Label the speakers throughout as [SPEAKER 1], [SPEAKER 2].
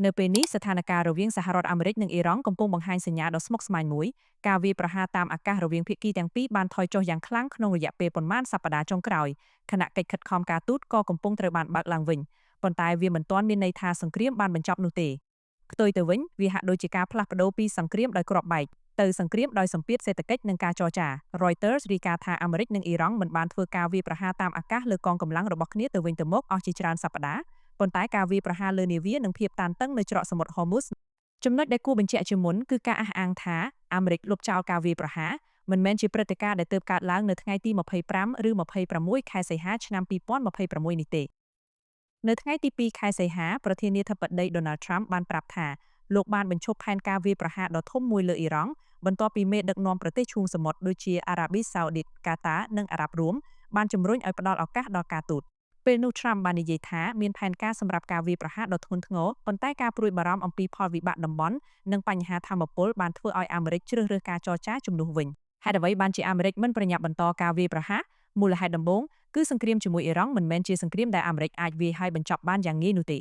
[SPEAKER 1] នៅពេលនេះស្ថានភាពរវាងសហរដ្ឋអាមេរិកនិងអ៊ីរ៉ង់កំពុងបង្ហាញសញ្ញាដ៏ស្មុគស្មាញមួយការវាយប្រហារតាមអាកាសរវាងភាគីទាំងពីរបានថយចុះយ៉ាងខ្លាំងក្នុងរយៈពេលប៉ុន្មានសប្តាហ៍ចុងក្រោយខណៈកិច្ចខិតខំការទូតក៏កំពុងត្រូវបានបើកឡើងវិញប៉ុន្តែវាមិនទាន់មានន័យថាសង្គ្រាមបានបញ្ចប់នោះទេផ្ទុយទៅវិញវាហាក់ដូចជាការផ្លាស់ប្ដូរពីសង្គ្រាមដោយគ្រាប់បែកទៅសង្គ្រាមដោយសម្ពាធសេដ្ឋកិច្ចនិងការចរចា Reuters រាយការណ៍ថាអាមេរិកនិងអ៊ីរ៉ង់មិនបានធ្វើការវាយប្រហារតាមអាកាសលើកងកម្លាំងរបស់គ្នាទៅវិញទៅមកអស់ជាច្រើនសប្តាហ៍ប៉ុន្តែការវាយប្រហារលើនាវានិងភាពតានតឹងនៅច្រកសមុទ្រ Hormuz ចំណុចដែលគួរបញ្ជាក់ជាមុនគឺការអះអាងថាអាមេរិកលុបចោលការវាយប្រហារមិនមែនជាព្រឹត្តិការណ៍ដែលទើបកើតឡើងនៅថ្ងៃទី25ឬ26ខែសីហាឆ្នាំ2026នេះទេនៅថ្ងៃទី2ខែសីហាប្រធានាធិបតី Donald Trump បានប្រាប់ថាលោកបានបញ្ឈប់ផែនការវាយប្រហារដ៏ធំមួយលើអ៊ីរ៉ង់បន្ទាប់ពីមេដឹកនាំប្រទេសឈូងសមុទ្រដូចជាអារ៉ាប៊ីសាអូឌីតកាតានិងអារ៉ាប់រួមបានជំរុញឲ្យផ្ដល់ឱកាសដល់ការទូតពេលនោះ Trump បាននិយាយថាមានផែនការសម្រាប់ការវាយប្រហារដ៏ធ្ងន់ធ្ងរប៉ុន្តែការព្រួយបារម្ភអំពីផលវិបាកតំបន់និងបញ្ហាថាមពលបានធ្វើឲ្យអាមេរិកជ្រើសរើសការចរចាជំនួសវិញហេតុអ្វីបានជាអាមេរិកមិនប្រញាប់បន្តការវាយប្រហារមូលហេតុដំបូងគឺសង្គ្រាមជាមួយអ៊ីរ៉ង់មិនមែនជាសង្គ្រាមដែលអាមេរិកអាចវាយហើយបញ្ចប់បានយ៉ាងងាយនោះទ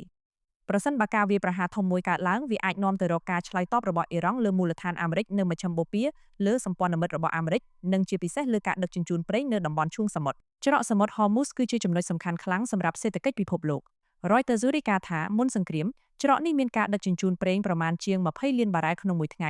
[SPEAKER 1] េប្រសិនបើការវាយប្រហារធំមួយកើតឡើងវាអាចនាំទៅរកការឆ្លើយតបរបស់អ៊ីរ៉ង់លើមូលដ្ឋានអាមេរិកនៅមជ្ឈិមបូព៌ាលើសម្ព័ន្ធមិត្តរបស់អាមេរិកនិងជាពិសេសលើការដឹកជញ្ជូនប្រេងនៅតំបន់ឈូងសមុទ្រច្រកសមុទ្រ Hormuz គឺជាចំណុចសំខាន់ខ្លាំងសម្រាប់សេដ្ឋកិច្ចពិភពលោក Reuters រាយការណ៍ថាមុនសង្គ្រាមច្រកនេះមានការដឹកជញ្ជូនប្រេងប្រមាណជាង20លានបារ៉ែលក្នុងមួយថ្ង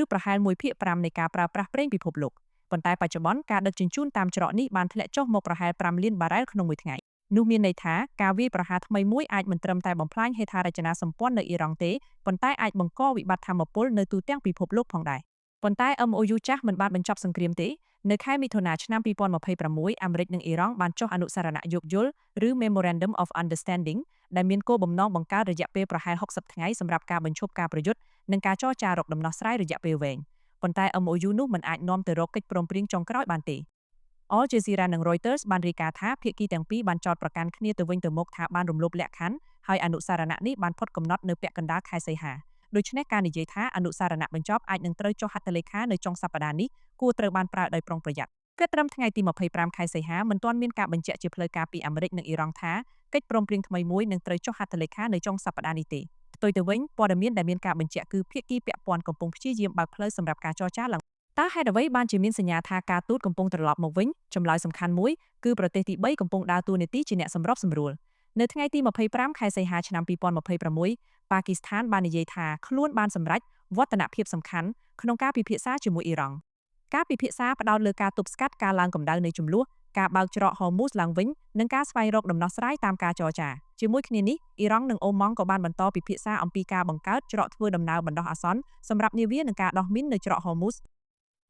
[SPEAKER 1] ៃឬប្រហែល1/5នៃការប្រើប្រាស់ប្រេងពិភពលោកប៉ុន្តែបច្ចុប្បន្នការដឹកជញ្ជូនតាមច្រកនេះបានធ្លាក់ចុះមកប្រហែល5លានបារ៉ែលក្នុងមួយថ្ងៃនោះមានន័យថាការវាយប្រហារថ្មីមួយអាចមិនត្រឹមតែបំផ្លាញហេដ្ឋារចនាសម្ព័ន្ធនៅអ៊ីរ៉ង់ទេប៉ុន្តែអាចបង្កវិបត្តិថាមពលនៅទូទាំងពិភពលោកផងដែរប៉ុន្តែ MOU ចាស់មិនបានបញ្ចប់សង្គ្រាមទេនៅខែមិថុនាឆ្នាំ2026អាមេរិកនិងអ៊ីរ៉ង់បានចុះអនុស្សរណៈយោគយល់ឬ Memorandum of Understanding ដែលមានគោលបំណងបង្កើតរយៈពេលប្រហែល60ថ្ងៃសម្រាប់ការបញ្ឈប់ការប្រយុទ្ធនិងការចរចារកដំណោះស្រាយរយៈពេលវែងប៉ុន្តែ MOU នោះមិនអាចនាំទៅរកកិច្ចព្រមព្រៀងចុងក្រោយបានទេ Al Jazeera និង Reuters បានរាយការណ៍ថាភាគីទាំងពីរបានចោទប្រកាន់គ្នាទៅវិញទៅមកថាបានរំលោភលក្ខខណ្ឌហើយអនុស្សរណៈនេះបានផុតកំណត់នៅពាក់កណ្ដាលខែសីហាដូច្នេះការនិយាយថាអនុស្សរណៈបញ្ចប់អាចនឹងត្រូវចុះហត្ថលេខានៅចុងសប្តាហ៍នេះគួរត្រូវបានប្រើដោយប្រុងប្រយ័ត្នគិតត្រឹមថ្ងៃទី25ខែសីហាមិនទាន់មានការបញ្ជាក់ជាផ្លូវការពីអាមេរិកនិងអ៊ីរ៉ង់ថាកិច្ចព្រមព្រៀងថ្មីមួយនឹងត្រូវចុះហត្ថលេខានៅចុងសប្តាហ៍នេះទេផ្ទុយទៅវិញព័ត៌មានដែលមានការបញ្ជាក់គឺភាគីពាក់ព័ន្ធកំពុងព្យាយាមបើកផ្លូវសម្រាប់ការចរចាឡើងតើហេតុអ្វីបានជាមានសញ្ញាថាការទូតកំពុងត្រឡប់មកវិញចម្លើយសំខាន់មួយគឺប្រទេសទី3កំពុងដើរតួនាទីជាអ្នកសម្របសម្រួលនៅថ្ងៃទី25ខែសីហាឆ្នាំ2026ប៉ាគីស្ថានបាននិយាយថាខ្លួនបានសម្រេចវឌ្ឍនភាពសំខាន់ក្នុងការពិភាក្សាជាមួយអ៊ីរ៉ង់ការពិភាក្សាផ្ដោតលើការទប់ស្កាត់ការឡើងកម្ដៅនៃជម្លោះការបើកច្រក Hormuz ឡើងវិញនិងការស្វែងរកដំណោះស្រាយតាមការចរចាជាមួយគ្នានេះអ៊ីរ៉ង់និងអូម៉ង់ក៏បានបន្តពិភាក្សាអំពីការបង្កើតច្រកធ្វើដំណើរបណ្ដោះអាសន្នសម្រាប់នាវានិងការដោះមីននៅច្រក Hormuz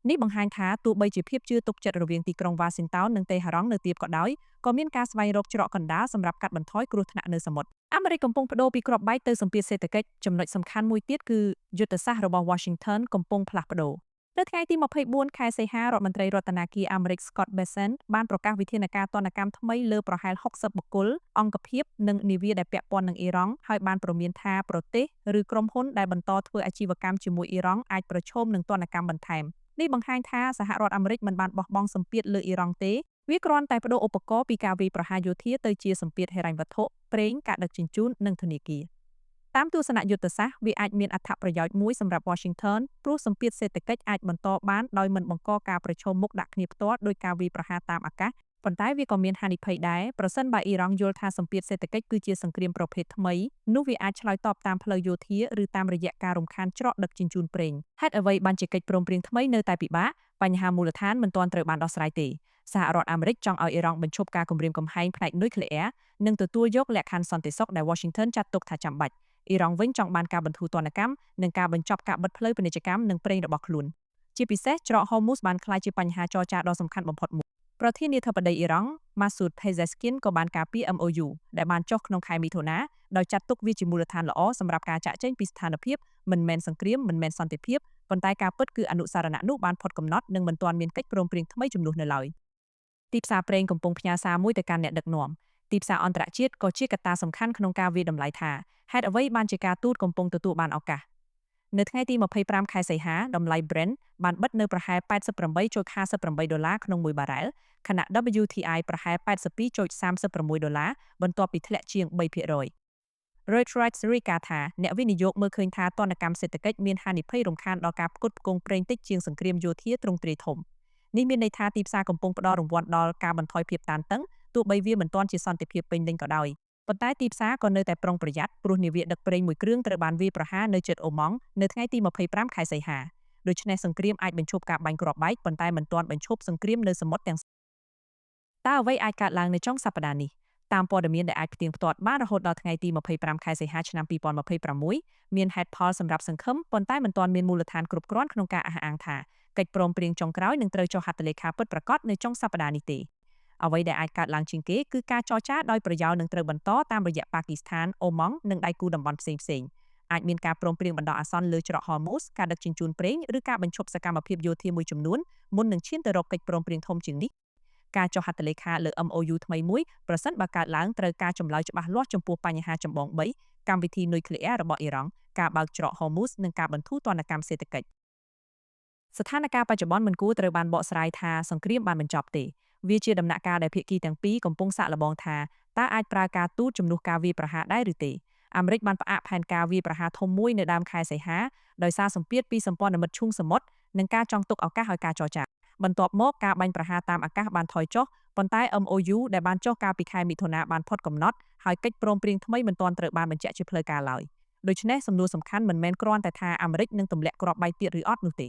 [SPEAKER 1] នេះបង្ហាញថាទោះបីជាភាពជឿទុកចិត្តរវាងទីក្រុងវ៉ាស៊ីនតោននិងតេហឺរ៉ង់នៅទាបក៏ដោយក៏មានការស្វែងរកច្រកកណ្ដាលសម្រាប់កាត់បន្ថយគ្រោះថ្នាក់នៅសមុទ្រអាមេរិកកំពុងប្តូរពីគ្រាប់បែកទៅសម្ពាធសេដ្ឋកិច្ចចំណុចសំខាន់មួយទៀតគឺយុទ្ធសាស្ត្ររបស់ Washington កំពុងផ្លាស់ប្តូរនៅថ្ងៃទី24ខែសីហារដ្ឋមន្ត្រីរដ្ឋាភិបាលអាមេរិក Scott Bessent បានប្រកាសវិធានការទណ្ឌកម្មថ្មីលើប្រហែល60បុគ្គលអង្គភាពនិងនាវាដែលពាក់ព័ន្ធនឹងអ៊ីរ៉ង់ហើយបានព្រមានថាប្រទេសឬក្រុមហ៊ុនដែលបន្តធ្វើអាជីវកម្មជាមួយអ៊ីរ៉ង់អាចប្រឈមនឹងទណ្ឌកម្មបន្ថែមនេះបង្ហាញថាសហរដ្ឋអាមេរិកមិនបានបោះបង់សម្ពាធលើអ៊ីរ៉ង់ទេវាគ្រាន់តែប្តូរឧបករណ៍ពីការវាយប្រហារយោធាទៅជាសម្ពាធហិរញ្ញវត្ថុប្រេងការដឹកជញ្ជូននិងធនាគារតាមទស្សនៈយុទ្ធសាស្ត្រវាអាចមានអត្ថប្រយោជន៍មួយសម្រាប់ Washington ព្រោះសម្ពាធសេដ្ឋកិច្ចអាចបន្តបានដោយមិនបង្កការប្រឈមមុខដាក់គ្នាផ្ទាល់ដោយការវាយប្រហារតាមអាកាសប៉ុន្តែវាក៏មានហានិភ័យដែរប្រសិនបើអ៊ីរ៉ង់យល់ថាសម្ពាធសេដ្ឋកិច្ចគឺជាសង្គ្រាមប្រភេទថ្មីនោះវាអាចឆ្លើយតបតាមផ្លូវយោធាឬតាមរយៈការរំខានច្រកដឹកជញ្ជូនប្រេងហេតុអ្វីបានជាកិច្ចព្រមព្រៀងថ្មីនៅតែពិបាកបញ្ហាមូលដ្ឋានមិនទាន់ត្រូវបានដោះស្រាយទេសហរដ្ឋអាមេរិកចង់ឲ្យអ៊ីរ៉ង់បញ្ឈប់ការគំរាមកំហែងផ្នែកនុយក្លេអ៊ែរនិងទទួលយកលក្ខខណ្ឌសន្តិសុខដែល Washington ចាត់ទុកថាចាំបាច់អ៊ីរ៉ង់វិញចង់បានការបន្ធូរទណ្ឌកម្មនិងការបញ្ចប់ការបិទផ្លូវពាណិជ្ជកម្មនិងប្រេងរបស់ខ្លួនជាពិសេសច្រក Hormuz បានក្លាយជាបញ្ហាចរចាដ៏សំខាន់បំផុតមួយប្រធានាធិបតីអ៊ីរ៉ង់ Masoud Pezeshkian ក៏បានការពារ MOU ដែលបានចុះក្នុងខែមិថុនាដោយចាត់ទុកវាជាមូលដ្ឋានល្អសម្រាប់ការចាក់ចែងពីស្ថានភាពមិនមែនសង្គ្រាមមិនមែនសន្តិភាពប៉ុន្តែការពិតគឺអនុស្សរណៈនោះបានផុតកំណត់និងមិនទាន់មានកិច្ចព្រមព្រៀងថ្មីជំនួសនៅឡើយទីផ្សារប្រេងកំពុងផ្ញើសារមួយទៅកាន់អ្នកដឹកនាំទីផ្សារអន្តរជាតិក៏ជាកត្តាសំខាន់ក្នុងការវាយតម្លៃថាហេតុអ្វីបានជាការទូតកំពុងទទួលបានឱកាសនៅថ្ងៃទី25ខែសីហាតម្លៃ Brent បានបិទនៅប្រហែល $88.58 ដុល្លារក្នុង1បារ៉ែលខណៈ WTI ប្រហែល $82.36 ដុល្លារបន្ទាប់ពីធ្លាក់ជាង 3%។ Reuters រាយការណ៍ថាអ្នកវិនិយោគមើលឃើញថាទណ្ឌកម្មសេដ្ឋកិច្ចមានហានិភ័យរំខានដល់ការផ្គត់ផ្គង់ប្រេងតិចជាងសង្គ្រាមយោធាទ្រង់ទ្រាយធំនេះមានន័យថាទីផ្សារកំពុងផ្ដល់រង្វាន់ដល់ការបន្ថយភាពតានតឹងទោះបីវាមិនទាន់ជាសន្តិភាពពេញលេញក៏ដោយប៉ុន្តែទីផ្សារក៏នៅតែប្រុងប្រយ័ត្នព្រោះនាវាដឹកប្រេងមួយគ្រឿងត្រូវបានវាយប្រហារនៅជិតអូម៉ង់នៅថ្ងៃទី25ខែសីហាដូច្នេះសង្គ្រាមអាចបញ្ឈប់ការបាញ់គ្រាប់បែកប៉ុន្តែមិនទាន់បញ្ឈប់សង្គ្រាមលើសមុទ្រទាំងតើអ្វីអាចកើតឡើងនៅចុងសប្តាហ៍នេះតាមព័ត៌មានដែលអាចផ្ទៀងផ្ទាត់បានរហូតដល់ថ្ងៃទី25ខែសីហាឆ្នាំ2026មានហេតុផលសម្រាប់សង្ឃឹមប៉ុន្តែមិនទាន់មានមូលដ្ឋានគ្រប់គ្រាន់ក្នុងការអះអាងថាកិច្ចព្រមព្រៀងចុងក្រោយនឹងត្រូវចុះហត្ថលេខាពិតប្រាកដនៅចុងសប្តាហ៍នេះទេអ្វីដែលអាចកើតឡើងជាងគេគឺការចរចាដោយប្រយោលនឹងត្រូវបន្តតាមរយៈប៉ាគីស្ថានអូម៉ង់និងដៃគូតំបន់ផ្សេងៗអាចមានការព្រមព្រៀងបណ្ដោះអាសន្នលើច្រក Hormuz ការដឹកជញ្ជូនប្រេងឬការបញ្ឈប់សកម្មភាពយោធាមួយចំនួនមុននឹងឈានទៅរកកិច្ចព្រមព្រៀងធំជាងនេះការចុះហត្ថលេខាលើ MOU ថ្មីមួយប្រសិនបើកើតឡើងត្រូវការចម្លើយច្បាស់លាស់ចំពោះបញ្ហាចម្បង3កម្មវិធីនុយក្លេអ៊ែររបស់អ៊ីរ៉ង់ការបើកច្រក Hormuz និងការបន្ធូរទណ្ឌកម្មសេដ្ឋកិច្ចស្ថានភាពបច្ចុប្បន្នមិនគួរត្រូវបានបកស្រាយថាសង្គ្រាមបានបញ្ចប់ទេវាជាដំណាក់កាលដែលភាគីទាំងពីរកំពុងសាកល្បងថាតើអាចប្រើការទូតជំនួសការវាយប្រហារដែរឬទេអាមេរិកបានផ្អាកផែនការវាយប្រហារធំមួយនៅដើមខែសីហាដោយសារសម្ពាធពីសម្ព័ន្ធមិត្តឈូងសមុទ្រនិងការចង់ទុកឱកាសឲ្យការចរចាបន្ទាប់មកការបាញ់ប្រហារតាមអាកាសបានថយចុះប៉ុន្តែ MOU ដែលបានចុះកាលពីខែមិថុនាបានផុតកំណត់ហើយកិច្ចព្រមព្រៀងថ្មីមិនទាន់ត្រូវបានបញ្ជាក់ជាផ្លូវការឡើយដូច្នេះសំណួរសំខាន់មិនមែនគ្រាន់តែថាអាមេរិកនឹងទម្លាក់គ្រាប់បែកទៀតឬអត់នោះទេ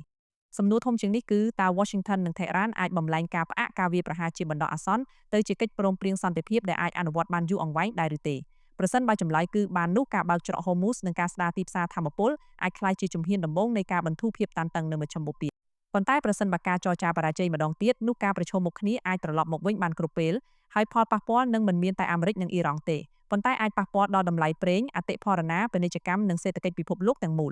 [SPEAKER 1] សំណួរធំជាងនេះគឺតើ Washington និង Tehran អាចបំលែងការផ្អាកការវាយប្រហារជាបណ្ដោះអាសន្នទៅជាកិច្ចព្រមព្រៀងសន្តិភាពដែលអាចអនុវត្តបានយូរអង្វែងដែរឬទេប្រសិនបើចម្លើយគឺបាននោះការបើកច្រក Hormuz និងការស្ដារទីផ្សារថាមពលអាចក្លាយជាជំហានដំបូងនៃការបន្ធូរភាពតានតឹងនៅមជ្ឈមបូព៌ាប៉ុន្តែប្រសិនបើការចរចាបរាជ័យម្ដងទៀតនោះការប្រឈមមុខគ្នាអាចត្រឡប់មកវិញបានគ្រប់ពេលហើយផលប៉ះពាល់នឹងមិនមានតែអាមេរិកនិងអ៊ីរ៉ង់ទេប៉ុន្តែអាចប៉ះពាល់ដល់តម្លៃប្រេងអតិផរណាពាណិជ្ជកម្មនិងសេដ្ឋកិច្ចពិភពលោកទាំងមូល